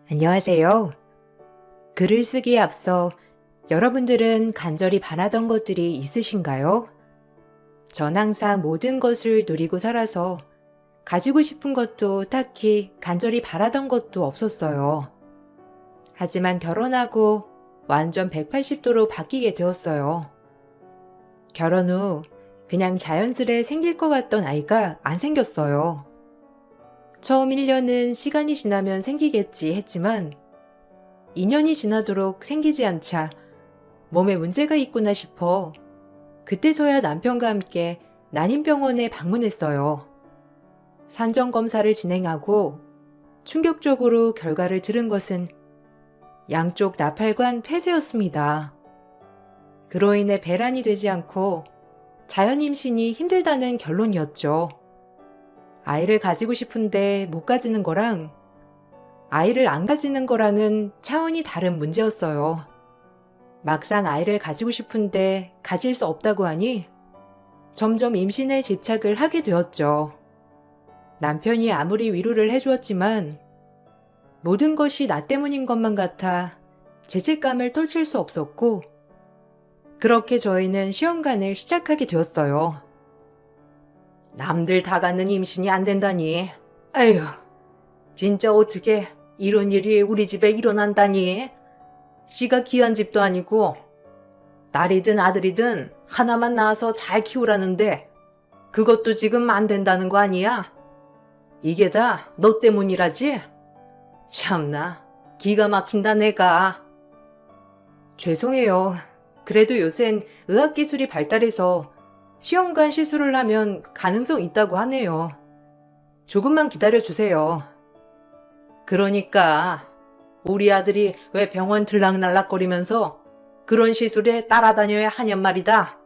안녕하세요. 글을 쓰기에 앞서 여러분들은 간절히 바라던 것들이 있으신가요? 전 항상 모든 것을 누리고 살아서 가지고 싶은 것도 딱히 간절히 바라던 것도 없었어요. 하지만 결혼하고 완전 180도로 바뀌게 되었어요. 결혼 후 그냥 자연스레 생길 것 같던 아이가 안 생겼어요. 처음 1년은 시간이 지나면 생기겠지 했지만 2년이 지나도록 생기지 않자 몸에 문제가 있구나 싶어 그때서야 남편과 함께 난임병원에 방문했어요. 산정검사를 진행하고 충격적으로 결과를 들은 것은 양쪽 나팔관 폐쇄였습니다. 그로 인해 배란이 되지 않고 자연 임신이 힘들다는 결론이었죠. 아이를 가지고 싶은데 못 가지는 거랑 아이를 안 가지는 거랑은 차원이 다른 문제였어요. 막상 아이를 가지고 싶은데 가질 수 없다고 하니 점점 임신에 집착을 하게 되었죠. 남편이 아무리 위로를 해주었지만 모든 것이 나 때문인 것만 같아 죄책감을 떨칠 수 없었고 그렇게 저희는 시험관을 시작하게 되었어요. 남들 다 갖는 임신이 안 된다니. 에휴, 진짜 어떻게 이런 일이 우리 집에 일어난다니. 씨가 귀한 집도 아니고 딸이든 아들이든 하나만 낳아서 잘 키우라는데 그것도 지금 안 된다는 거 아니야? 이게 다 너 때문이라지? 참나, 기가 막힌다 내가. 죄송해요. 그래도 요샌 의학기술이 발달해서 시험관 시술을 하면 가능성 있다고 하네요. 조금만 기다려주세요. 그러니까 우리 아들이 왜 병원 들락날락거리면서 그런 시술에 따라다녀야 하냔 말이다.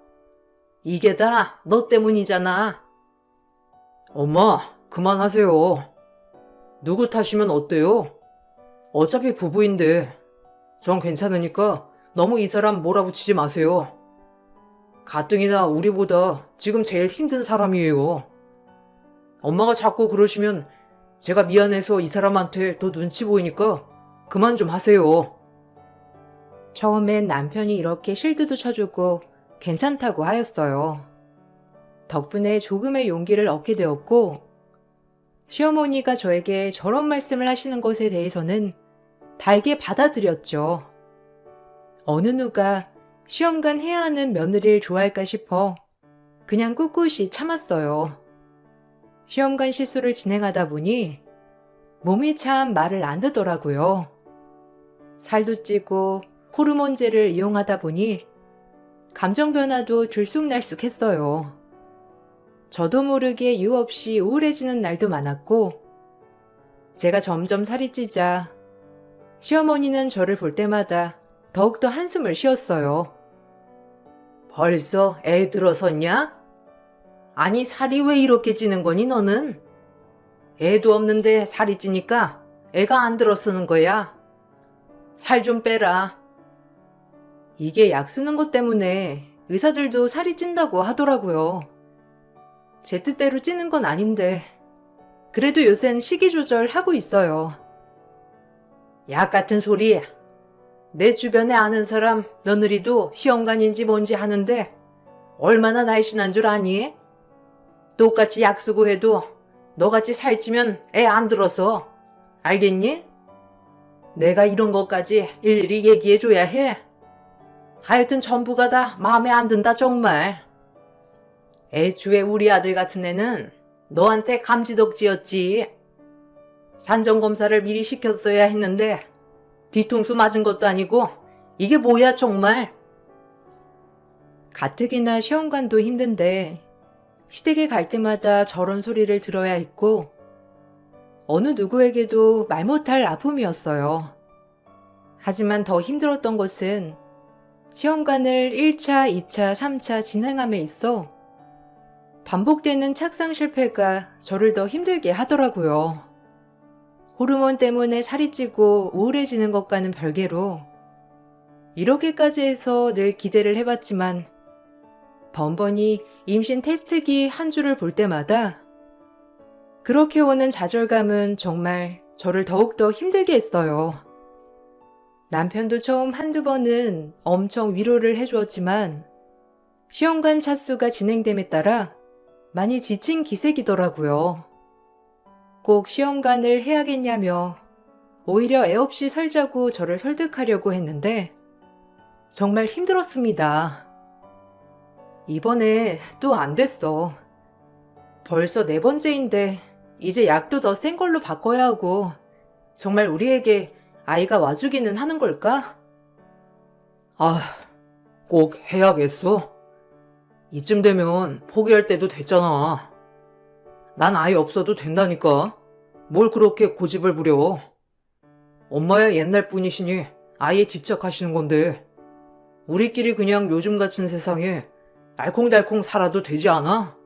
이게 다 너 때문이잖아. 엄마, 그만하세요. 누구 탓이면 어때요? 어차피 부부인데 전 괜찮으니까 너무 이 사람 몰아붙이지 마세요. 가뜩이나 우리보다 지금 제일 힘든 사람이에요. 엄마가 자꾸 그러시면 제가 미안해서 이 사람한테 더 눈치 보이니까 그만 좀 하세요. 처음엔 남편이 이렇게 실드도 쳐주고 괜찮다고 하였어요. 덕분에 조금의 용기를 얻게 되었고 시어머니가 저에게 저런 말씀을 하시는 것에 대해서는 달게 받아들였죠. 어느 누가 시험관 해야 하는 며느리를 좋아할까 싶어 그냥 꿋꿋이 참았어요. 시험관 시술을 진행하다 보니 몸이 참 말을 안 듣더라고요. 살도 찌고 호르몬제를 이용하다 보니 감정 변화도 들쑥날쑥했어요. 저도 모르게 이유 없이 우울해지는 날도 많았고 제가 점점 살이 찌자 시어머니는 저를 볼 때마다 더욱더 한숨을 쉬었어요. 벌써 애 들어섰냐? 아니 살이 왜 이렇게 찌는 거니 너는? 애도 없는데 살이 찌니까 애가 안 들어서는 거야. 살 좀 빼라. 이게 약 쓰는 것 때문에 의사들도 살이 찐다고 하더라고요. 제 뜻대로 찌는 건 아닌데 그래도 요샌 식이 조절하고 있어요. 약 같은 소리. 내 주변에 아는 사람 며느리도 시험관인지 뭔지 하는데 얼마나 날씬한 줄 아니? 똑같이 약 쓰고 해도 너같이 살찌면 애 안 들어서. 알겠니? 내가 이런 것까지 일일이 얘기해줘야 해. 하여튼 전부가 다 마음에 안 든다 정말. 애초에 우리 아들 같은 애는 너한테 감지덕지였지. 산정검사를 미리 시켰어야 했는데 뒤통수 맞은 것도 아니고 이게 뭐야 정말. 가뜩이나 시험관도 힘든데 시댁에 갈 때마다 저런 소리를 들어야 했고 어느 누구에게도 말 못할 아픔이었어요. 하지만 더 힘들었던 것은 시험관을 1차, 2차, 3차 진행함에 있어 반복되는 착상 실패가 저를 더 힘들게 하더라고요. 호르몬 때문에 살이 찌고 우울해지는 것과는 별개로 이렇게까지 해서 늘 기대를 해봤지만 번번이 임신 테스트기 한 줄을 볼 때마다 그렇게 오는 좌절감은 정말 저를 더욱더 힘들게 했어요. 남편도 처음 한두 번은 엄청 위로를 해주었지만 시험관 차수가 진행됨에 따라 많이 지친 기색이더라고요. 꼭 시험관을 해야겠냐며 오히려 애 없이 살자고 저를 설득하려고 했는데 정말 힘들었습니다. 이번에 또 안 됐어. 벌써 4번째인데 이제 약도 더 센 걸로 바꿔야 하고 정말 우리에게 아이가 와주기는 하는 걸까? 아, 꼭 해야겠어. 이쯤 되면 포기할 때도 됐잖아. 난 아이 없어도 된다니까. 뭘 그렇게 고집을 부려. 엄마야 옛날 분이시니 아이에 집착하시는 건데 우리끼리 그냥 요즘 같은 세상에 알콩달콩 살아도 되지 않아?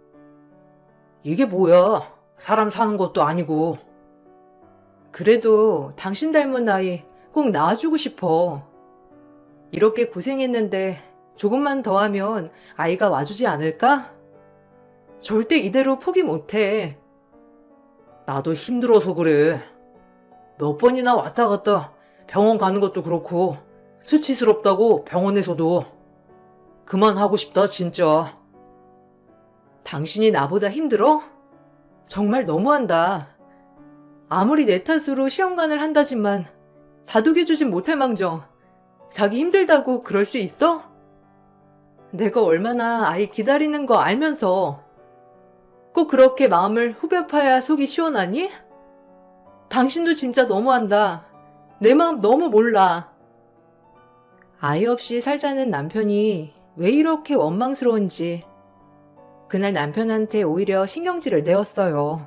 이게 뭐야? 사람 사는 것도 아니고. 그래도 당신 닮은 아이 꼭 낳아주고 싶어. 이렇게 고생했는데 조금만 더 하면 아이가 와주지 않을까? 절대 이대로 포기 못해. 나도 힘들어서 그래. 몇 번이나 왔다 갔다 병원 가는 것도 그렇고 수치스럽다고 병원에서도. 그만하고 싶다 진짜. 당신이 나보다 힘들어? 정말 너무한다. 아무리 내 탓으로 시험관을 한다지만 다독여주진 못할 망정 자기 힘들다고 그럴 수 있어? 내가 얼마나 아이 기다리는 거 알면서 꼭 그렇게 마음을 후벼 파야 속이 시원하니? 당신도 진짜 너무한다. 내 마음 너무 몰라. 아이 없이 살자는 남편이 왜 이렇게 원망스러운지 그날 남편한테 오히려 신경질을 내었어요.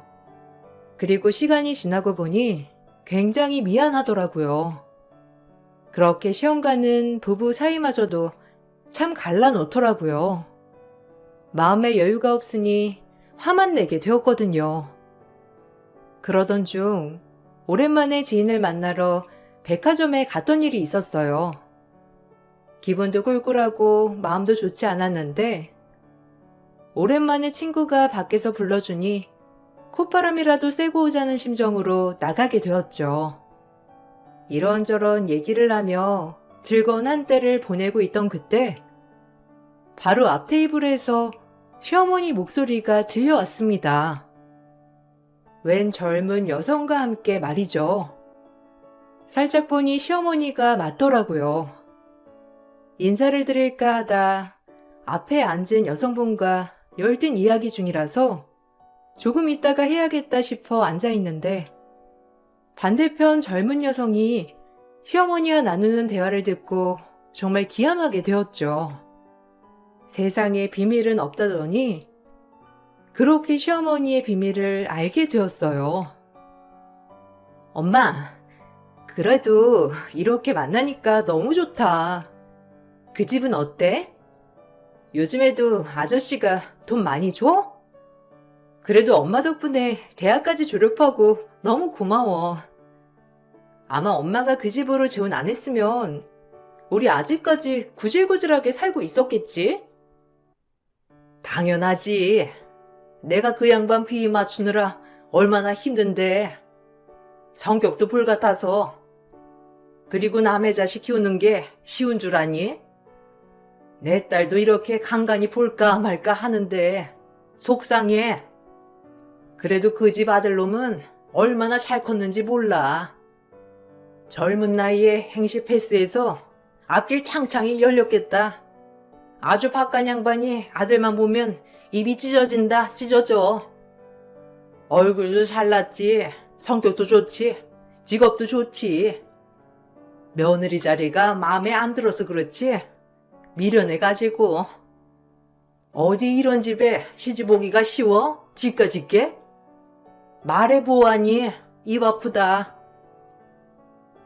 그리고 시간이 지나고 보니 굉장히 미안하더라고요. 그렇게 시험 가는 부부 사이마저도 참 갈라놓더라고요. 마음에 여유가 없으니 화만 내게 되었거든요. 그러던 중 오랜만에 지인을 만나러 백화점에 갔던 일이 있었어요. 기분도 꿀꿀하고 마음도 좋지 않았는데 오랜만에 친구가 밖에서 불러주니 콧바람이라도 쐬고 오자는 심정으로 나가게 되었죠. 이런저런 얘기를 하며 즐거운 한때를 보내고 있던 그때 바로 앞 테이블에서 시어머니 목소리가 들려왔습니다. 웬 젊은 여성과 함께 말이죠. 살짝 보니 시어머니가 맞더라고요. 인사를 드릴까 하다 앞에 앉은 여성분과 열띤 이야기 중이라서 조금 있다가 해야겠다 싶어 앉아있는데 반대편 젊은 여성이 시어머니와 나누는 대화를 듣고 정말 기함하게 되었죠. 세상에 비밀은 없다더니 그렇게 시어머니의 비밀을 알게 되었어요. 엄마, 그래도 이렇게 만나니까 너무 좋다. 그 집은 어때? 요즘에도 아저씨가 돈 많이 줘? 그래도 엄마 덕분에 대학까지 졸업하고 너무 고마워. 아마 엄마가 그 집으로 재혼 안 했으면 우리 아직까지 구질구질하게 살고 있었겠지? 당연하지. 내가 그 양반 비위 맞추느라 얼마나 힘든데. 성격도 불같아서. 그리고 남의 자식 키우는 게 쉬운 줄 아니? 내 딸도 이렇게 간간히 볼까 말까 하는데 속상해. 그래도 그 집 아들놈은 얼마나 잘 컸는지 몰라. 젊은 나이에 행시 패스해서 앞길 창창이 열렸겠다. 아주 바깥 양반이 아들만 보면 입이 찢어진다 찢어져. 얼굴도 잘났지. 성격도 좋지. 직업도 좋지. 며느리 자리가 마음에 안 들어서 그렇지. 미련해가지고. 어디 이런 집에 시집 오기가 쉬워? 집까 짓게? 말해보아니 입 아프다.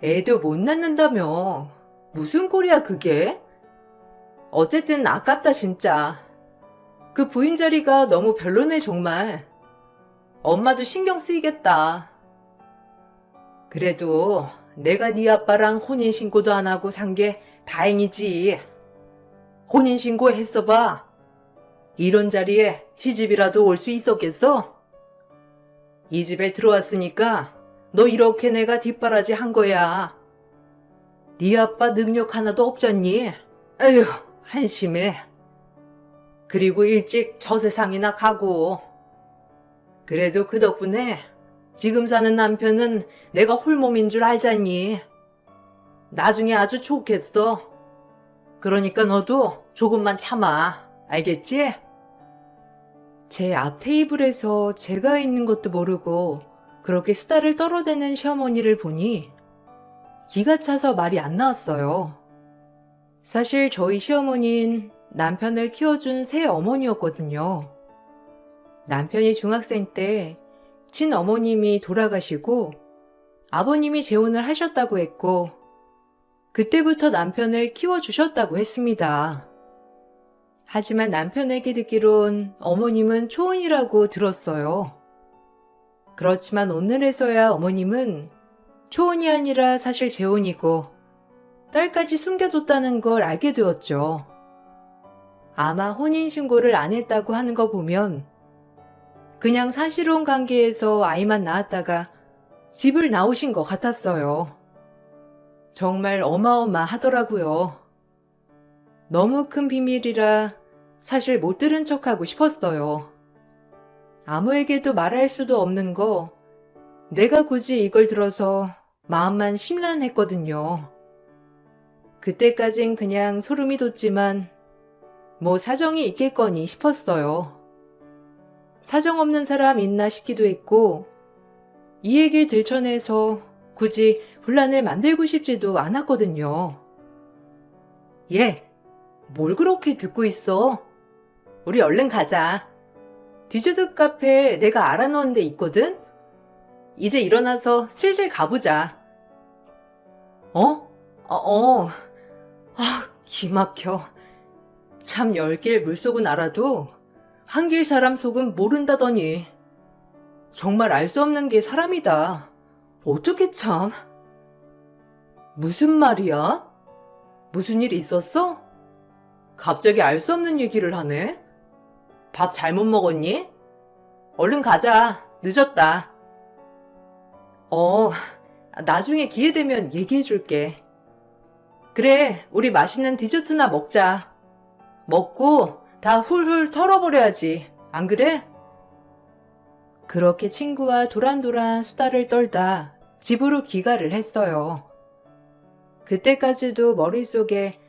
애도 못 낳는다며. 무슨 꼴이야 그게? 어쨌든 아깝다 진짜. 그 부인 자리가 너무 별로네 정말. 엄마도 신경 쓰이겠다. 그래도 내가 네 아빠랑 혼인신고도 안 하고 산 게 다행이지. 혼인신고 했어봐. 이런 자리에 시집이라도 올 수 있었겠어? 이 집에 들어왔으니까 너 이렇게 내가 뒷바라지 한 거야. 네 아빠 능력 하나도 없잖니? 에휴, 한심해. 그리고 일찍 저 세상이나 가고. 그래도 그 덕분에 지금 사는 남편은 내가 홀몸인 줄 알잖니. 나중에 아주 좋겠어. 그러니까 너도 조금만 참아. 알겠지? 제 앞 테이블에서 제가 있는 것도 모르고 그렇게 수다를 떨어대는 시어머니를 보니 기가 차서 말이 안 나왔어요. 사실 저희 시어머니는 남편을 키워준 새 어머니였거든요. 남편이 중학생 때 친어머님이 돌아가시고 아버님이 재혼을 하셨다고 했고 그때부터 남편을 키워주셨다고 했습니다. 하지만 남편에게 듣기론 어머님은 초혼이라고 들었어요. 그렇지만 오늘에서야 어머님은 초혼이 아니라 사실 재혼이고 딸까지 숨겨뒀다는 걸 알게 되었죠. 아마 혼인신고를 안 했다고 하는 거 보면 그냥 사실혼 관계에서 아이만 낳았다가 집을 나오신 것 같았어요. 정말 어마어마하더라고요. 너무 큰 비밀이라 사실 못 들은 척하고 싶었어요. 아무에게도 말할 수도 없는 거 내가 굳이 이걸 들어서 마음만 심란했거든요. 그때까진 그냥 소름이 돋지만 뭐 사정이 있겠거니 싶었어요. 사정 없는 사람 있나 싶기도 했고 이 얘기를 들춰내서 굳이 분란을 만들고 싶지도 않았거든요. 얘, 뭘 그렇게 듣고 있어? 우리 얼른 가자. 디저트 카페 내가 알아놓은 데 있거든? 이제 일어나서 슬슬 가보자. 기막혀. 참 10길 물속은 알아도 한 길 사람 속은 모른다더니. 정말 알 수 없는 게 사람이다. 어떻게 참. 무슨 말이야? 무슨 일 있었어? 갑자기 알 수 없는 얘기를 하네? 밥 잘못 먹었니? 얼른 가자. 늦었다. 나중에 기회 되면 얘기해 줄게. 그래, 우리 맛있는 디저트나 먹자. 먹고 다 훌훌 털어버려야지. 안 그래? 그렇게 친구와 도란도란 수다를 떨다 집으로 귀가를 했어요. 그때까지도 머릿속에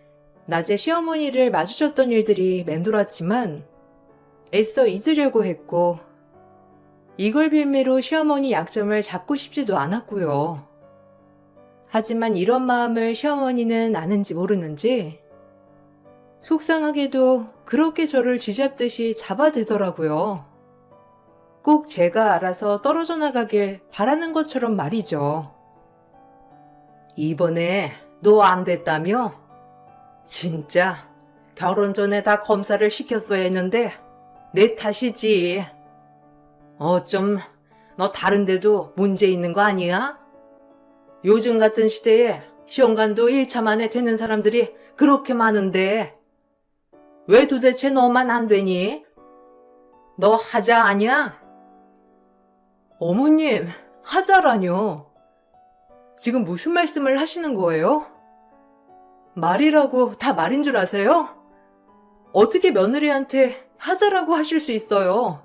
낮에 시어머니를 마주쳤던 일들이 맴돌았지만 애써 잊으려고 했고 이걸 빌미로 시어머니 약점을 잡고 싶지도 않았고요. 하지만 이런 마음을 시어머니는 아는지 모르는지 속상하게도 그렇게 저를 쥐잡듯이 잡아대더라고요. 꼭 제가 알아서 떨어져 나가길 바라는 것처럼 말이죠. 이번에 너 안 됐다며? 진짜 결혼 전에 다 검사를 시켰어야 했는데 내 탓이지. 어쩜 너 다른 데도 문제 있는 거 아니야? 요즘 같은 시대에 시험관도 1차 만에 되는 사람들이 그렇게 많은데 왜 도대체 너만 안 되니? 너 하자 아니야? 어머님, 하자라뇨. 지금 무슨 말씀을 하시는 거예요? 말이라고 다 말인 줄 아세요? 어떻게 며느리한테 하자라고 하실 수 있어요?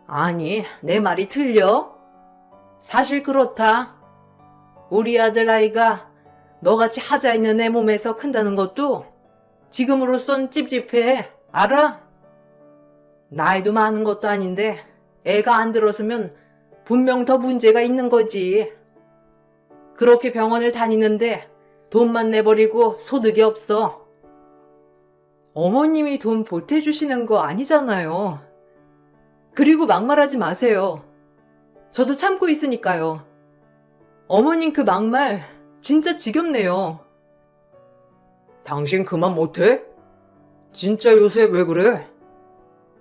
아니, 내 말이 틀려? 사실 그렇다. 우리 아들 아이가 너같이 하자 있는 애 몸에서 큰다는 것도 지금으로선 찝찝해. 알아? 나이도 많은 것도 아닌데 애가 안 들었으면 분명 더 문제가 있는 거지. 그렇게 병원을 다니는데 돈만 내버리고 소득이 없어. 어머님이 돈 보태주시는 거 아니잖아요. 그리고 막말하지 마세요. 저도 참고 있으니까요. 어머님 그 막말 진짜 지겹네요. 당신 그만 못해? 진짜 요새 왜 그래?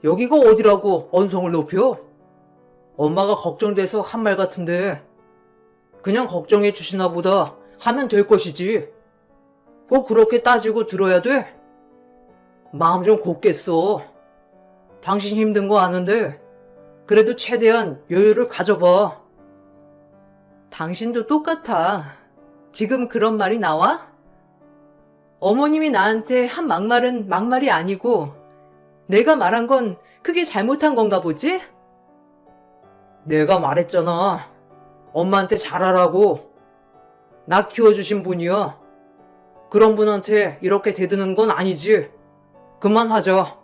여기가 어디라고 언성을 높여? 엄마가 걱정돼서 한 말 같은데 그냥 걱정해 주시나 보다 하면 될 것이지. 꼭 그렇게 따지고 들어야 돼? 마음 좀 곱게 써. 당신 힘든 거 아는데 그래도 최대한 여유를 가져봐. 당신도 똑같아. 지금 그런 말이 나와? 어머님이 나한테 한 막말은 막말이 아니고 내가 말한 건 크게 잘못한 건가 보지? 내가 말했잖아. 엄마한테 잘하라고. 나 키워주신 분이야. 그런 분한테 이렇게 대드는 건 아니지. 그만하자.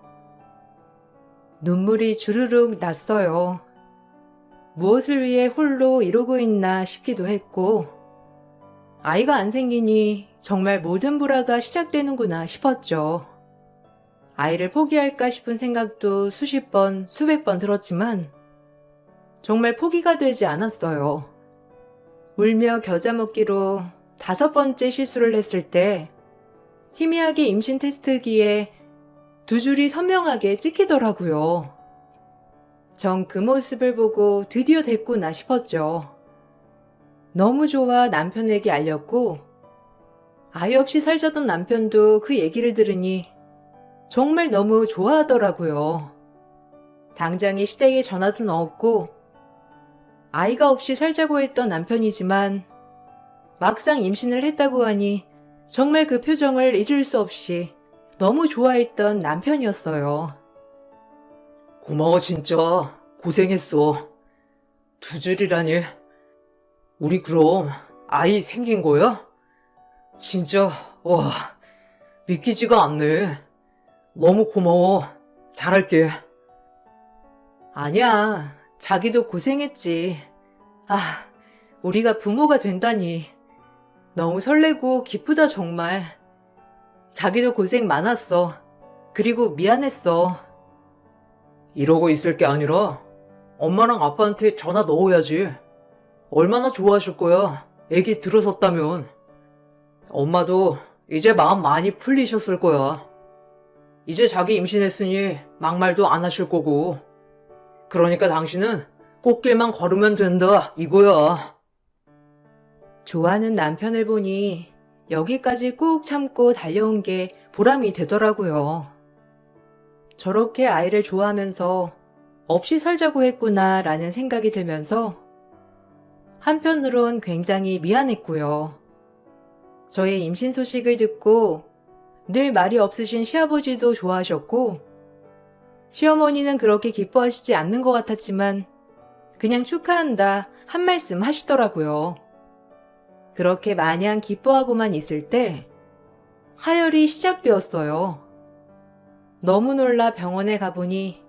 눈물이 주르륵 났어요. 무엇을 위해 홀로 이러고 있나 싶기도 했고, 아이가 안 생기니 정말 모든 불화가 시작되는구나 싶었죠. 아이를 포기할까 싶은 생각도 수십 번, 수백 번 들었지만 정말 포기가 되지 않았어요. 울며 겨자 먹기로 5번째 실수를 했을 때 희미하게 임신 테스트기에 2줄이 선명하게 찍히더라고요. 전 그 모습을 보고 드디어 됐구나 싶었죠. 너무 좋아 남편에게 알렸고, 아이 없이 살자던 남편도 그 얘기를 들으니 정말 너무 좋아하더라고요. 당장에 시댁에 전화도 넣었고, 아이가 없이 살자고 했던 남편이지만 막상 임신을 했다고 하니 정말 그 표정을 잊을 수 없이 너무 좋아했던 남편이었어요. 고마워 진짜. 고생했어. 2줄이라니. 우리 그럼 아이 생긴 거야? 진짜 와 믿기지가 않네. 너무 고마워. 잘할게. 아니야. 자기도 고생했지. 아, 우리가 부모가 된다니. 너무 설레고 기쁘다 정말. 자기도 고생 많았어. 그리고 미안했어. 이러고 있을 게 아니라 엄마랑 아빠한테 전화 넣어야지. 얼마나 좋아하실 거야. 애기 들어섰다면. 엄마도 이제 마음 많이 풀리셨을 거야. 이제 자기 임신했으니 막말도 안 하실 거고. 그러니까 당신은 꽃길만 걸으면 된다 이거야. 좋아하는 남편을 보니 여기까지 꾹 참고 달려온 게 보람이 되더라고요. 저렇게 아이를 좋아하면서 없이 살자고 했구나 라는 생각이 들면서 한편으론 굉장히 미안했고요. 저의 임신 소식을 듣고 늘 말이 없으신 시아버지도 좋아하셨고, 시어머니는 그렇게 기뻐하시지 않는 것 같았지만 그냥 축하한다 한 말씀 하시더라고요. 그렇게 마냥 기뻐하고만 있을 때 하혈이 시작되었어요. 너무 놀라 병원에 가보니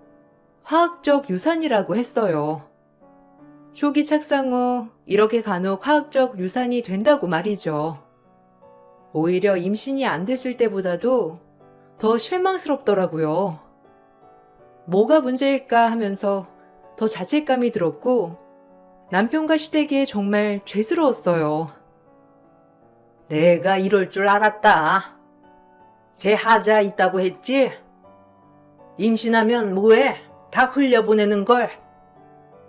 화학적 유산이라고 했어요. 초기 착상 후 이렇게 간혹 화학적 유산이 된다고 말이죠. 오히려 임신이 안 됐을 때보다도 더 실망스럽더라고요. 뭐가 문제일까 하면서 더 자책감이 들었고 남편과 시댁에 정말 죄스러웠어요. 내가 이럴 줄 알았다. 제 하자 있다고 했지? 임신하면 뭐해? 다 흘려보내는 걸.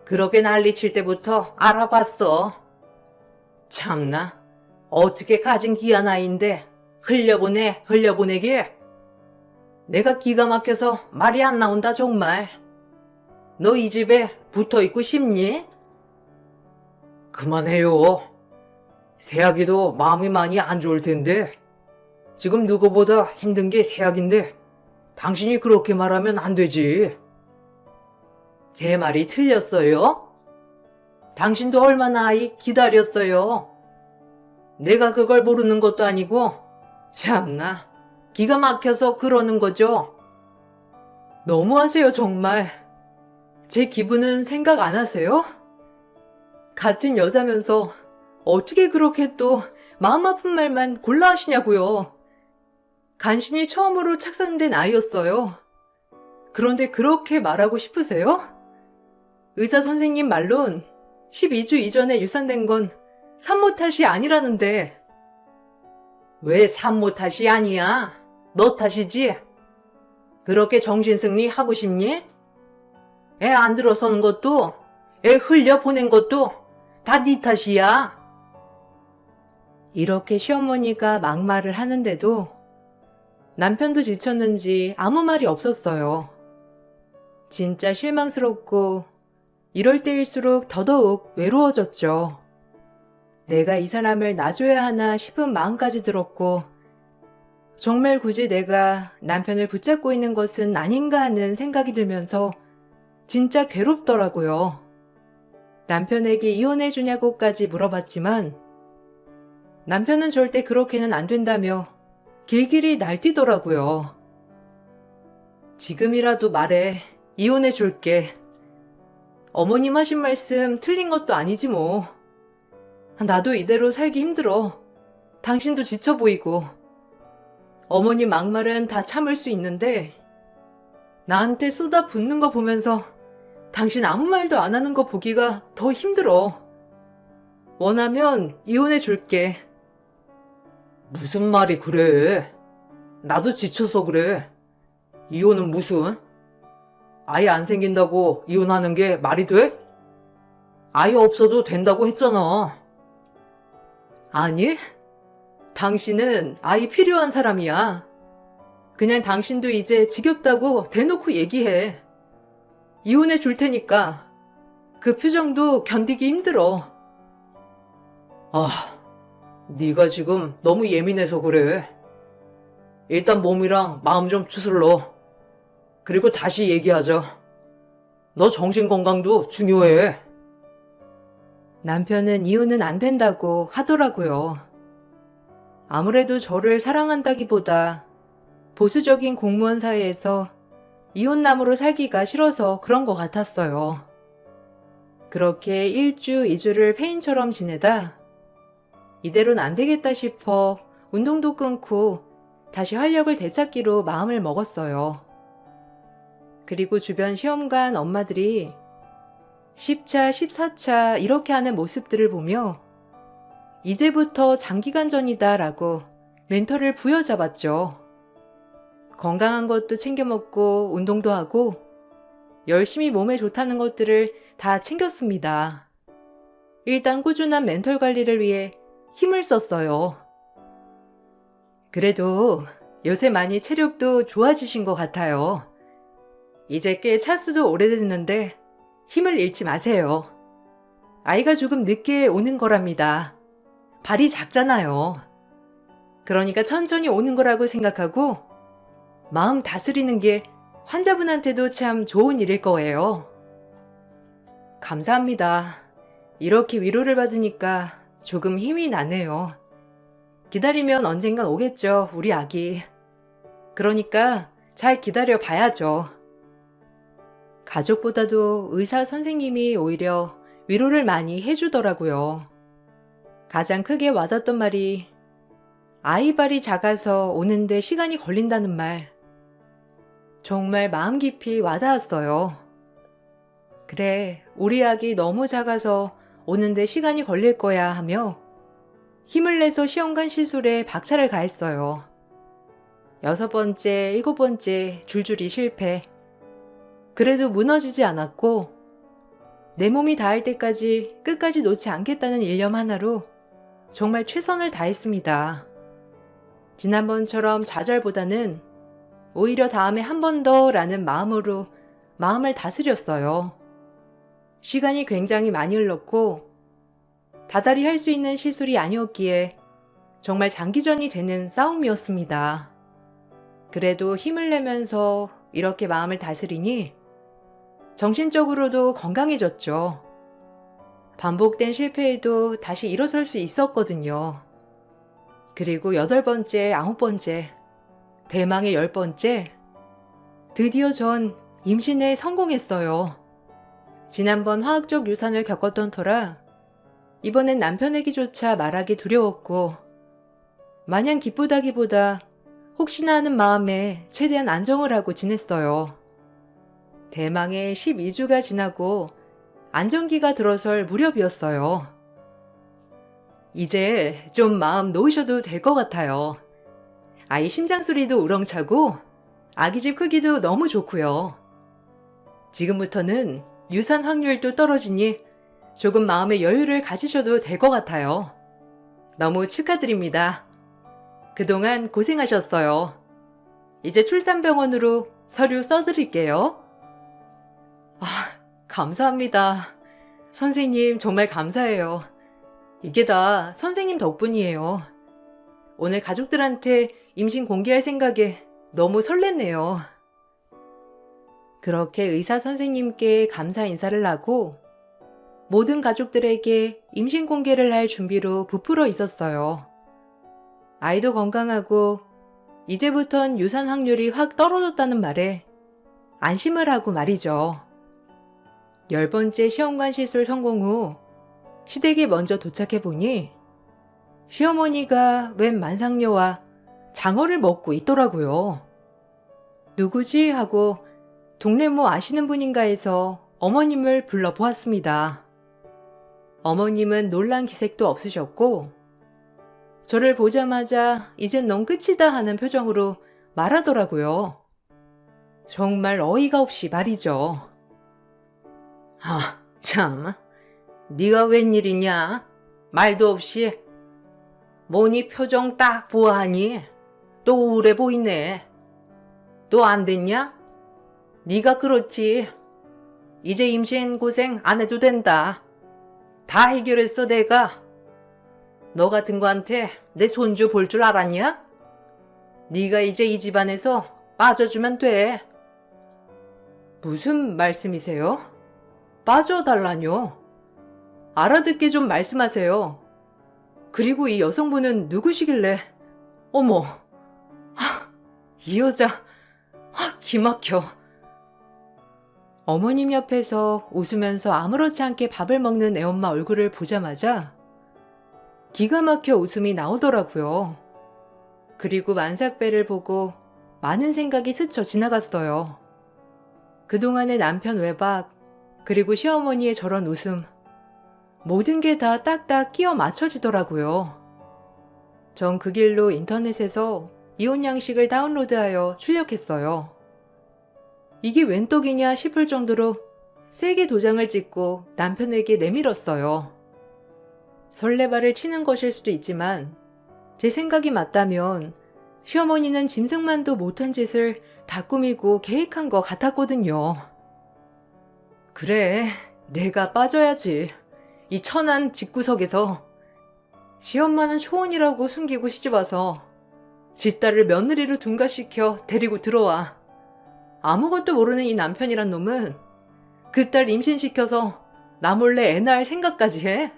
그렇게 난리칠 때부터 알아봤어. 참나, 어떻게 가진 귀한 아이인데 흘려보내길. 내가 기가 막혀서 말이 안 나온다 정말. 너 이 집에 붙어있고 싶니? 그만해요. 새아기도 마음이 많이 안 좋을 텐데. 지금 누구보다 힘든 게 새아기인데 당신이 그렇게 말하면 안 되지. 제 말이 틀렸어요? 당신도 얼마나 아이 기다렸어요. 내가 그걸 모르는 것도 아니고 참나 기가 막혀서 그러는 거죠. 너무하세요 정말. 제 기분은 생각 안 하세요? 같은 여자면서 어떻게 그렇게 또 마음 아픈 말만 골라 하시냐고요. 간신히 처음으로 착상된 아이였어요. 그런데 그렇게 말하고 싶으세요? 의사 선생님 말론 12주 이전에 유산된 건 산모 탓이 아니라는데. 왜 산모 탓이 아니야? 너 탓이지? 그렇게 정신승리 하고 싶니? 애 안 들어서는 것도 애 흘려보낸 것도 다 네 탓이야. 이렇게 시어머니가 막말을 하는데도 남편도 지쳤는지 아무 말이 없었어요. 진짜 실망스럽고 이럴 때일수록 더더욱 외로워졌죠. 내가 이 사람을 놔줘야 하나 싶은 마음까지 들었고, 정말 굳이 내가 남편을 붙잡고 있는 것은 아닌가 하는 생각이 들면서 진짜 괴롭더라고요. 남편에게 이혼해 주냐고까지 물어봤지만 남편은 절대 그렇게는 안 된다며 길길이 날뛰더라고요. 지금이라도 말해. 이혼해 줄게. 어머님 하신 말씀 틀린 것도 아니지 뭐. 나도 이대로 살기 힘들어. 당신도 지쳐 보이고. 어머님 막말은 다 참을 수 있는데 나한테 쏟아붓는 거 보면서 당신 아무 말도 안 하는 거 보기가 더 힘들어. 원하면 이혼해 줄게. 무슨 말이 그래? 나도 지쳐서 그래. 이혼은 무슨? 아예 안 생긴다고 이혼하는 게 말이 돼? 아예 없어도 된다고 했잖아. 아니, 당신은 아이 필요한 사람이야. 그냥 당신도 이제 지겹다고 대놓고 얘기해. 이혼해 줄 테니까. 그 표정도 견디기 힘들어. 네가 지금 너무 예민해서 그래. 일단 몸이랑 마음 좀 추슬러. 그리고 다시 얘기하자. 너 정신건강도 중요해. 남편은 이혼은 안 된다고 하더라고요. 아무래도 저를 사랑한다기보다 보수적인 공무원 사회에서 이혼남으로 살기가 싫어서 그런 것 같았어요. 그렇게 1주, 2주를 폐인처럼 지내다 이대로는 안 되겠다 싶어 운동도 끊고 다시 활력을 되찾기로 마음을 먹었어요. 그리고 주변 시험관 엄마들이 10차, 14차 이렇게 하는 모습들을 보며 이제부터 장기간전이다 라고 멘토를 부여잡았죠. 건강한 것도 챙겨 먹고 운동도 하고 열심히 몸에 좋다는 것들을 다 챙겼습니다. 일단 꾸준한 멘탈 관리를 위해 힘을 썼어요. 그래도 요새 많이 체력도 좋아지신 것 같아요. 이제 꽤 차수도 오래됐는데 힘을 잃지 마세요. 아이가 조금 늦게 오는 거랍니다. 발이 작잖아요. 그러니까 천천히 오는 거라고 생각하고 마음 다스리는 게 환자분한테도 참 좋은 일일 거예요. 감사합니다. 이렇게 위로를 받으니까 조금 힘이 나네요. 기다리면 언젠간 오겠죠, 우리 아기. 그러니까 잘 기다려 봐야죠. 가족보다도 의사 선생님이 오히려 위로를 많이 해주더라고요. 가장 크게 와닿던 말이 아이 발이 작아서 오는데 시간이 걸린다는 말. 정말 마음 깊이 와닿았어요. 그래, 우리 아기 너무 작아서 오는데 시간이 걸릴 거야 하며 힘을 내서 시험관 시술에 박차를 가했어요. 6번째, 7번째 줄줄이 실패. 그래도 무너지지 않았고 내 몸이 닿을 때까지 끝까지 놓지 않겠다는 일념 하나로 정말 최선을 다했습니다. 지난번처럼 좌절보다는 오히려 다음에 한 번 더 라는 마음으로 마음을 다스렸어요. 시간이 굉장히 많이 흘렀고 다달이 할 수 있는 시술이 아니었기에 정말 장기전이 되는 싸움이었습니다. 그래도 힘을 내면서 이렇게 마음을 다스리니 정신적으로도 건강해졌죠. 반복된 실패에도 다시 일어설 수 있었거든요. 그리고 8번째, 9번째, 대망의 10번째, 드디어 전 임신에 성공했어요. 지난번 화학적 유산을 겪었던 터라 이번엔 남편에게조차 말하기 두려웠고 마냥 기쁘다기보다 혹시나 하는 마음에 최대한 안정을 하고 지냈어요. 대망의 12주가 지나고 안정기가 들어설 무렵이었어요. 이제 좀 마음 놓으셔도 될 것 같아요. 아이 심장 소리도 우렁차고 아기 집 크기도 너무 좋고요. 지금부터는 유산 확률도 떨어지니 조금 마음의 여유를 가지셔도 될 것 같아요. 너무 축하드립니다. 그동안 고생하셨어요. 이제 출산병원으로 서류 써드릴게요. 감사합니다. 선생님 정말 감사해요. 이게 다 선생님 덕분이에요. 오늘 가족들한테 임신 공개할 생각에 너무 설렜네요. 그렇게 의사 선생님께 감사 인사를 하고 모든 가족들에게 임신 공개를 할 준비로 부풀어 있었어요. 아이도 건강하고 이제부턴 유산 확률이 확 떨어졌다는 말에 안심을 하고 말이죠. 10번째 시험관 시술 성공 후 시댁에 먼저 도착해 보니 시어머니가 웬 만상녀와 장어를 먹고 있더라고요. 누구지? 하고 동네 뭐 아시는 분인가 해서 어머님을 불러보았습니다. 어머님은 놀란 기색도 없으셨고 저를 보자마자 이젠 넌 끝이다 하는 표정으로 말하더라고요. 정말 어이가 없이 말이죠. 아, 참. 네가 웬일이냐? 말도 없이. 뭐니 표정 딱 보아하니 또 우울해 보이네. 또 안 됐냐? 네가 그렇지. 이제 임신 고생 안 해도 된다. 다 해결했어 내가. 너 같은 거한테 내 손주 볼 줄 알았냐? 네가 이제 이 집안에서 빠져주면 돼. 무슨 말씀이세요? 빠져달라뇨? 알아듣게 좀 말씀하세요. 그리고 이 여성분은 누구시길래? 어머, 이 여자, 기막혀. 어머님 옆에서 웃으면서 아무렇지 않게 밥을 먹는 애엄마 얼굴을 보자마자 기가 막혀 웃음이 나오더라고요. 그리고 만삭배를 보고 많은 생각이 스쳐 지나갔어요. 그동안의 남편 외박, 그리고 시어머니의 저런 웃음, 모든 게 다 딱딱 끼어 맞춰지더라고요. 전 그 길로 인터넷에서 이혼 양식을 다운로드하여 출력했어요. 이게 웬 떡이냐 싶을 정도로 세게 도장을 찍고 남편에게 내밀었어요. 설레발을 치는 것일 수도 있지만 제 생각이 맞다면 시어머니는 짐승만도 못한 짓을 다 꾸미고 계획한 것 같았거든요. 그래, 내가 빠져야지. 이 천한 집구석에서. 시엄마는 초혼이라고 숨기고 시집와서 지 딸을 며느리로 둔갑시켜 데리고 들어와. 아무것도 모르는 이 남편이란 놈은 그 딸 임신시켜서 나 몰래 애 낳을 생각까지 해.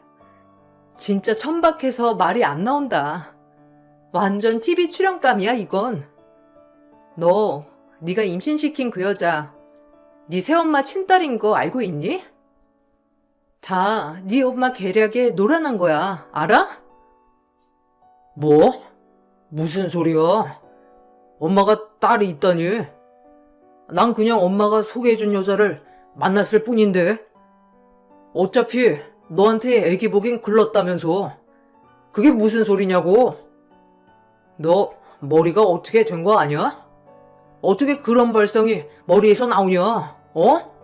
진짜 천박해서 말이 안 나온다. 완전 TV 출연감이야 이건. 너, 네가 임신시킨 그 여자 네 새엄마 친딸인 거 알고 있니? 다 네 엄마 계략에 노란한 거야. 알아? 뭐? 무슨 소리야? 엄마가 딸이 있다니? 난 그냥 엄마가 소개해준 여자를 만났을 뿐인데. 어차피 너한테 애기 보긴 글렀다면서. 그게 무슨 소리냐고. 너 머리가 어떻게 된 거 아니야? 어떻게 그런 발상이 머리에서 나오냐? 어?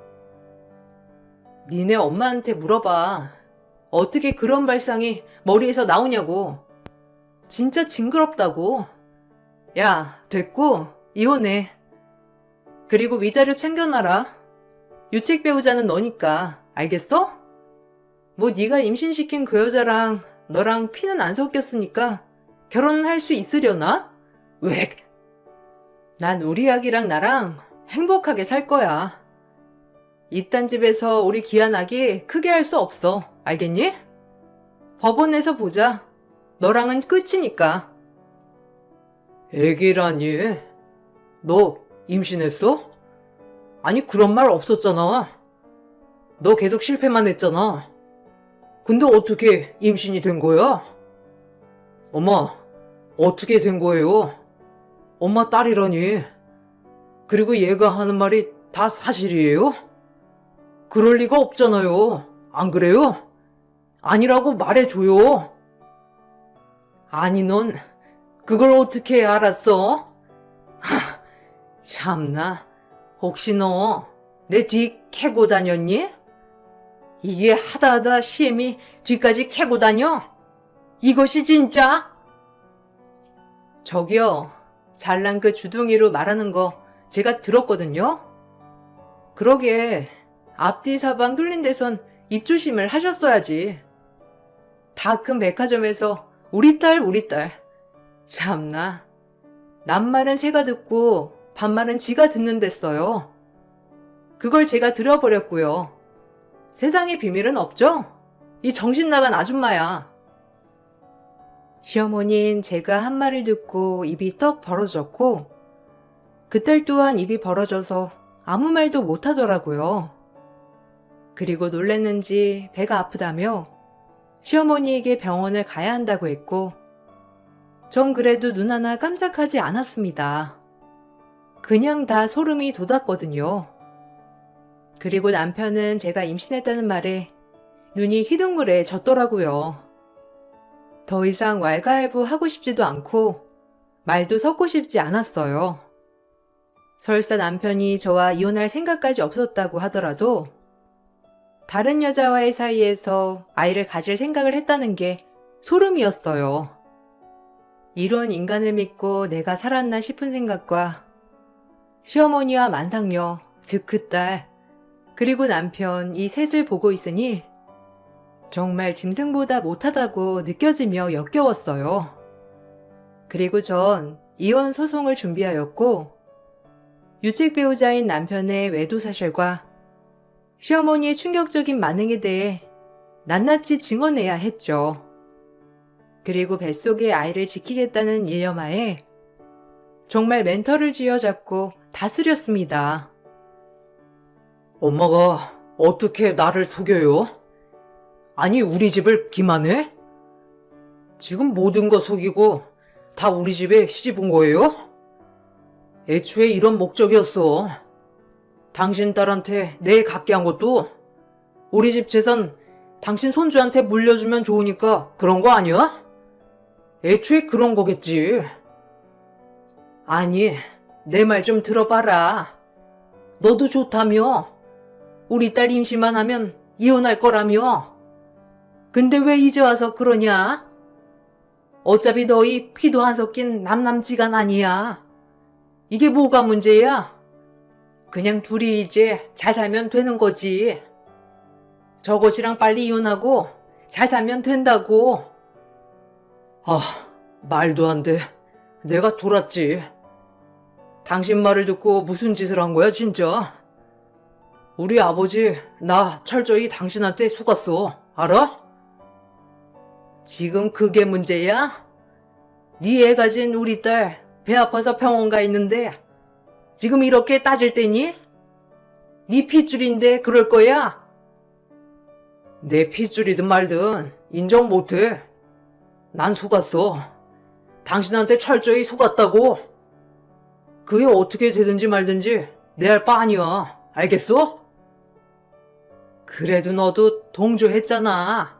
니네 엄마한테 물어봐. 어떻게 그런 발상이 머리에서 나오냐고. 진짜 징그럽다고. 야, 됐고 이혼해. 그리고 위자료 챙겨놔라. 유책 배우자는 너니까. 알겠어? 뭐 네가 임신시킨 그 여자랑 너랑 피는 안 섞였으니까 결혼은 할 수 있으려나? 왜? 난 우리 아기랑 나랑 행복하게 살 거야. 이딴 집에서 우리 귀한 아기 크게 할 수 없어. 알겠니? 법원에서 보자. 너랑은 끝이니까. 애기라니? 너 임신했어? 아니 그런 말 없었잖아. 너 계속 실패만 했잖아. 근데 어떻게 임신이 된 거야? 엄마, 어떻게 된 거예요? 엄마 딸이라니. 그리고 얘가 하는 말이 다 사실이에요? 그럴 리가 없잖아요. 안 그래요? 아니라고 말해줘요. 아니 넌 그걸 어떻게 알았어? 참나, 혹시 너 내 뒤 캐고 다녔니? 이게 하다하다 시엠이 뒤까지 캐고 다녀? 이것이 진짜? 저기요, 잘난 그 주둥이로 말하는 거 제가 들었거든요? 그러게 앞뒤 사방 뚫린 데선 입조심을 하셨어야지. 다 큰 백화점에서 우리 딸, 우리 딸. 참나. 남말은 새가 듣고 반말은 지가 듣는댔어요. 그걸 제가 들어버렸고요. 세상에 비밀은 없죠? 이 정신 나간 아줌마야. 시어머니는 제가 한 말을 듣고 입이 떡 벌어졌고 그 딸 또한 입이 벌어져서 아무 말도 못하더라고요. 그리고 놀랬는지 배가 아프다며 시어머니에게 병원을 가야 한다고 했고 전 그래도 눈 하나 깜짝하지 않았습니다. 그냥 다 소름이 돋았거든요. 그리고 남편은 제가 임신했다는 말에 눈이 휘둥그레졌더라고요. 더 이상 왈가왈부하고 싶지도 않고 말도 섞고 싶지 않았어요. 설사 남편이 저와 이혼할 생각까지 없었다고 하더라도 다른 여자와의 사이에서 아이를 가질 생각을 했다는 게 소름이었어요. 이런 인간을 믿고 내가 살았나 싶은 생각과 시어머니와 만상녀, 즉 그 딸, 그리고 남편 이 셋을 보고 있으니 정말 짐승보다 못하다고 느껴지며 역겨웠어요. 그리고 전 이혼 소송을 준비하였고 유책 배우자인 남편의 외도 사실과 시어머니의 충격적인 반응에 대해 낱낱이 증언해야 했죠. 그리고 뱃속의 아이를 지키겠다는 일념하에 정말 멘털을 쥐어잡고 다스렸습니다. 엄마가 어떻게 나를 속여요? 아니 우리 집을 기만해? 지금 모든 거 속이고 다 우리 집에 시집 온 거예요? 애초에 이런 목적이었어. 당신 딸한테 내 갖게 한 것도 우리 집 재산 당신 손주한테 물려주면 좋으니까 그런 거 아니야? 애초에 그런 거겠지. 아니, 내 말 좀 들어봐라. 너도 좋다며. 우리 딸 임신만 하면 이혼할 거라며. 근데 왜 이제 와서 그러냐? 어차피 너희 피도 안 섞인 남남지간 아니야. 이게 뭐가 문제야? 그냥 둘이 이제 잘 살면 되는 거지. 저것이랑 빨리 이혼하고 잘 살면 된다고. 아, 말도 안 돼. 내가 돌았지. 당신 말을 듣고 무슨 짓을 한 거야, 진짜? 우리 아버지, 나 철저히 당신한테 속았어. 알아? 지금 그게 문제야? 네 애 가진 우리 딸 배 아파서 병원 가 있는데 지금 이렇게 따질 때니? 네 핏줄인데 그럴 거야? 내 핏줄이든 말든 인정 못해. 난 속았어. 당신한테 철저히 속았다고. 그게 어떻게 되든지 말든지 내 할 바 아니야. 알겠어? 그래도 너도 동조했잖아.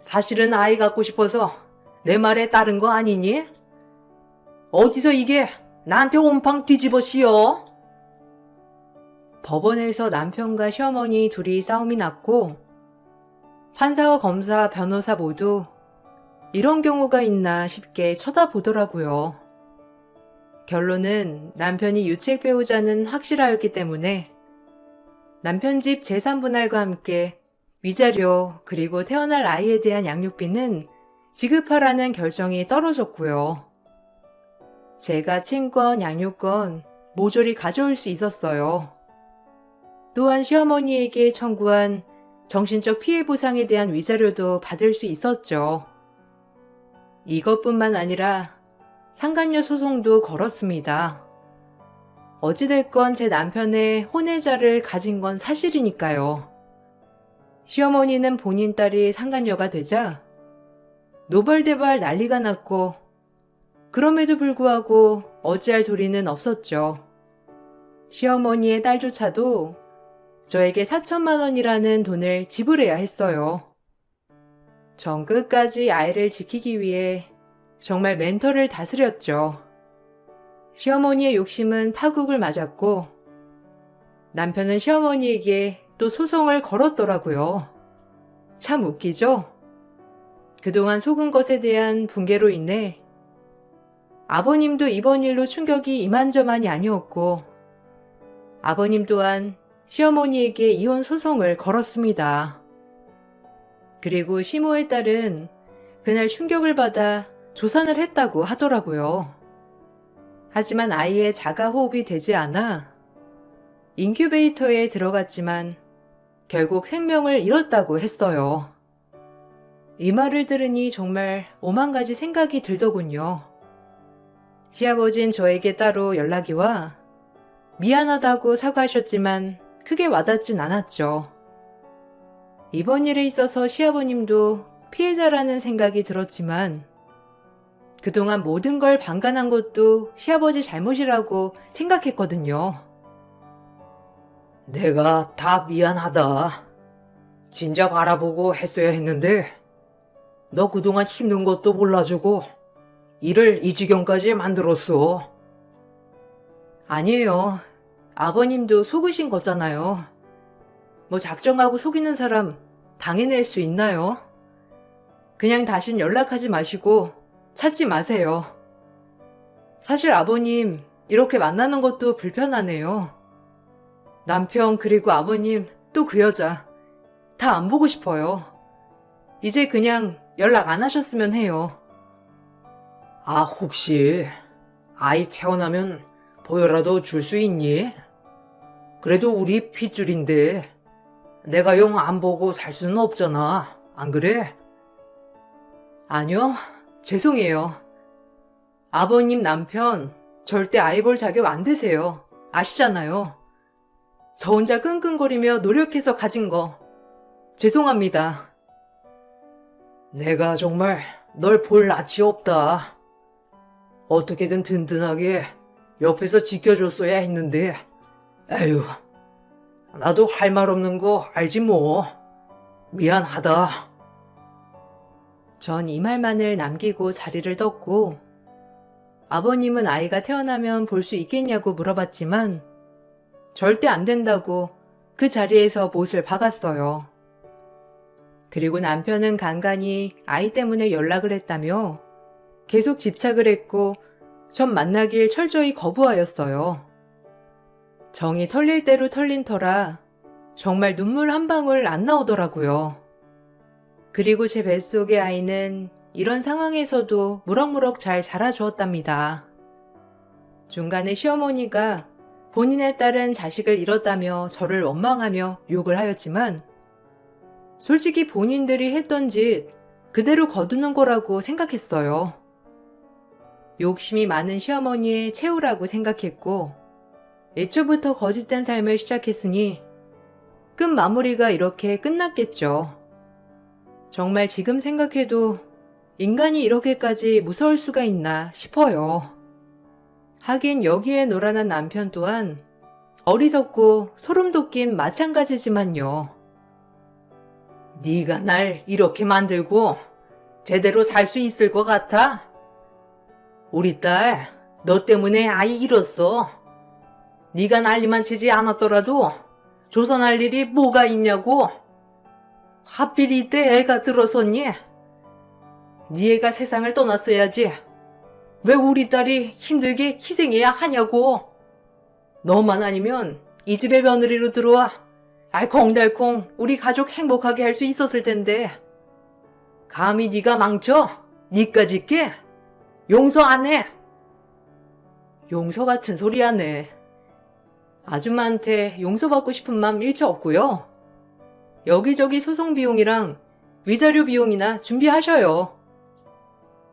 사실은 아이 갖고 싶어서 내 말에 따른 거 아니니? 어디서 이게 나한테 온팡 뒤집어 씌워? 법원에서 남편과 시어머니 둘이 싸움이 났고 판사와 검사, 변호사 모두 이런 경우가 있나 싶게 쳐다보더라고요. 결론은 남편이 유책 배우자는 확실하였기 때문에 남편 집 재산 분할과 함께 위자료 그리고 태어날 아이에 대한 양육비는 지급하라는 결정이 떨어졌고요. 제가 친권, 양육권 모조리 가져올 수 있었어요. 또한 시어머니에게 청구한 정신적 피해 보상에 대한 위자료도 받을 수 있었죠. 이것뿐만 아니라 상간녀 소송도 걸었습니다. 어찌됐건 제 남편의 혼외자를 가진 건 사실이니까요. 시어머니는 본인 딸이 상간녀가 되자 노발대발 난리가 났고 그럼에도 불구하고 어찌할 도리는 없었죠. 시어머니의 딸조차도 저에게 4천만 원이라는 돈을 지불해야 했어요. 전 끝까지 아이를 지키기 위해 정말 멘토를 다스렸죠. 시어머니의 욕심은 파국을 맞았고 남편은 시어머니에게 또 소송을 걸었더라고요. 참 웃기죠? 그동안 속은 것에 대한 붕괴로 인해 아버님도 이번 일로 충격이 이만저만이 아니었고 아버님 또한 시어머니에게 이혼 소송을 걸었습니다. 그리고 시모의 딸은 그날 충격을 받아 조산을 했다고 하더라고요. 하지만 아이의 자가 호흡이 되지 않아 인큐베이터에 들어갔지만 결국 생명을 잃었다고 했어요. 이 말을 들으니 정말 오만 가지 생각이 들더군요. 시아버진 저에게 따로 연락이 와 미안하다고 사과하셨지만 크게 와닿진 않았죠. 이번 일에 있어서 시아버님도 피해자라는 생각이 들었지만 그동안 모든 걸 방관한 것도 시아버지 잘못이라고 생각했거든요. 내가 다 미안하다. 진작 알아보고 했어야 했는데 너 그동안 힘든 것도 몰라주고 일을 이 지경까지 만들었어. 아니에요. 아버님도 속으신 거잖아요. 뭐 작정하고 속이는 사람 당해낼 수 있나요? 그냥 다신 연락하지 마시고 찾지 마세요. 사실 아버님 이렇게 만나는 것도 불편하네요. 남편 그리고 아버님 또 그 여자 다 안 보고 싶어요. 이제 그냥 연락 안 하셨으면 해요. 아, 혹시 아이 태어나면 보여라도 줄 수 있니? 그래도 우리 핏줄인데 내가 영 안 보고 살 수는 없잖아. 안 그래? 아니요. 죄송해요. 아버님 남편 절대 아이 볼 자격 안 되세요. 아시잖아요. 저 혼자 끙끙거리며 노력해서 가진 거 죄송합니다. 내가 정말 널 볼 낯이 없다. 어떻게든 든든하게 옆에서 지켜줬어야 했는데 에휴, 나도 할 말 없는 거 알지 뭐. 미안하다. 전 이 말만을 남기고 자리를 떴고 아버님은 아이가 태어나면 볼 수 있겠냐고 물어봤지만 절대 안 된다고 그 자리에서 못을 박았어요. 그리고 남편은 간간히 아이 때문에 연락을 했다며 계속 집착을 했고 전 만나길 철저히 거부하였어요. 정이 털릴 대로 털린 터라 정말 눈물 한 방울 안 나오더라고요. 그리고 제 뱃속의 아이는 이런 상황에서도 무럭무럭 잘 자라주었답니다. 중간에 시어머니가 본인의 딸은 자식을 잃었다며 저를 원망하며 욕을 하였지만 솔직히 본인들이 했던 짓 그대로 거두는 거라고 생각했어요. 욕심이 많은 시어머니의 최후라고 생각했고 애초부터 거짓된 삶을 시작했으니 끝 마무리가 이렇게 끝났겠죠. 정말 지금 생각해도 인간이 이렇게까지 무서울 수가 있나 싶어요. 하긴 여기에 노란한 남편 또한 어리석고 소름 돋긴 마찬가지지만요. 네가 날 이렇게 만들고 제대로 살 수 있을 것 같아? 우리 딸, 너 때문에 아이 잃었어. 네가 난리만 치지 않았더라도 조선할 일이 뭐가 있냐고. 하필 이때 애가 들어섰니? 네 애가 세상을 떠났어야지. 왜 우리 딸이 힘들게 희생해야 하냐고. 너만 아니면 이 집에 며느리로 들어와 알콩달콩 우리 가족 행복하게 할 수 있었을 텐데. 감히 네가 망쳐? 니까짓 게? 용서 안 해. 용서 같은 소리 하네. 아줌마한테 용서받고 싶은 맘 일체 없고요. 여기저기 소송 비용이랑 위자료 비용이나 준비하셔요.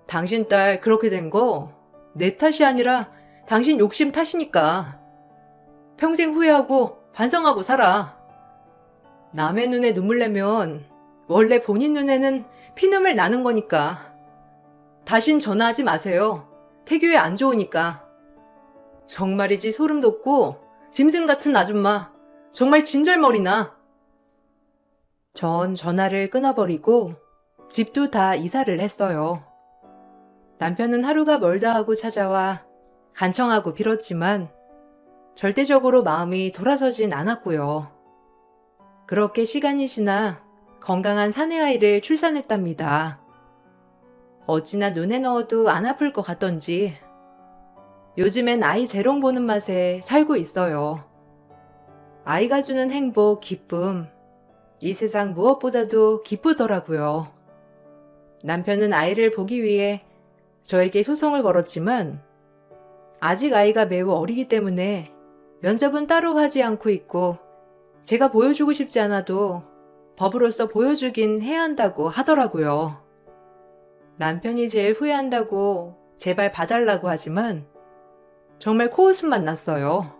당신 딸 그렇게 된 거 내 탓이 아니라 당신 욕심 탓이니까. 평생 후회하고 반성하고 살아. 남의 눈에 눈물 내면 원래 본인 눈에는 피눈물 나는 거니까. 다신 전화하지 마세요. 태교에 안 좋으니까. 정말이지 소름 돋고 짐승 같은 아줌마. 정말 진절머리나. 전 전화를 끊어버리고 집도 다 이사를 했어요. 남편은 하루가 멀다 하고 찾아와 간청하고 빌었지만 절대적으로 마음이 돌아서진 않았고요. 그렇게 시간이 지나 건강한 사내아이를 출산했답니다. 어찌나 눈에 넣어도 안 아플 것 같던지 요즘엔 아이 재롱 보는 맛에 살고 있어요. 아이가 주는 행복, 기쁨 이 세상 무엇보다도 기쁘더라고요. 남편은 아이를 보기 위해 저에게 소송을 걸었지만 아직 아이가 매우 어리기 때문에 면접은 따로 하지 않고 있고 제가 보여주고 싶지 않아도 법으로서 보여주긴 해야 한다고 하더라고요. 남편이 제일 후회한다고 제발 봐달라고 하지만 정말 코웃음만 났어요.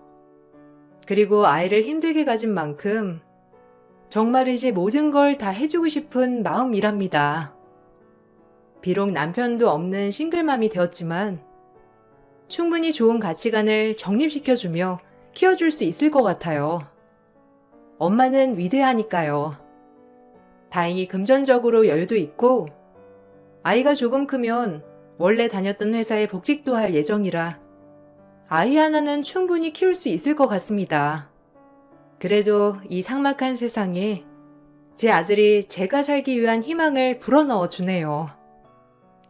그리고 아이를 힘들게 가진 만큼 정말이지 모든 걸 다 해주고 싶은 마음이랍니다. 비록 남편도 없는 싱글맘이 되었지만 충분히 좋은 가치관을 정립시켜주며 키워줄 수 있을 것 같아요. 엄마는 위대하니까요. 다행히 금전적으로 여유도 있고 아이가 조금 크면 원래 다녔던 회사에 복직도 할 예정이라 아이 하나는 충분히 키울 수 있을 것 같습니다. 그래도 이 삭막한 세상에 제 아들이 제가 살기 위한 희망을 불어넣어 주네요.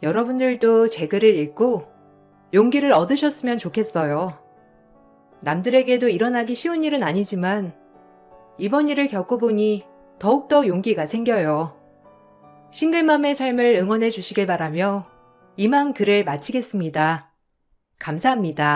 여러분들도 제 글을 읽고 용기를 얻으셨으면 좋겠어요. 남들에게도 일어나기 쉬운 일은 아니지만 이번 일을 겪어보니 더욱더 용기가 생겨요. 싱글맘의 삶을 응원해 주시길 바라며 이만 글을 마치겠습니다. 감사합니다.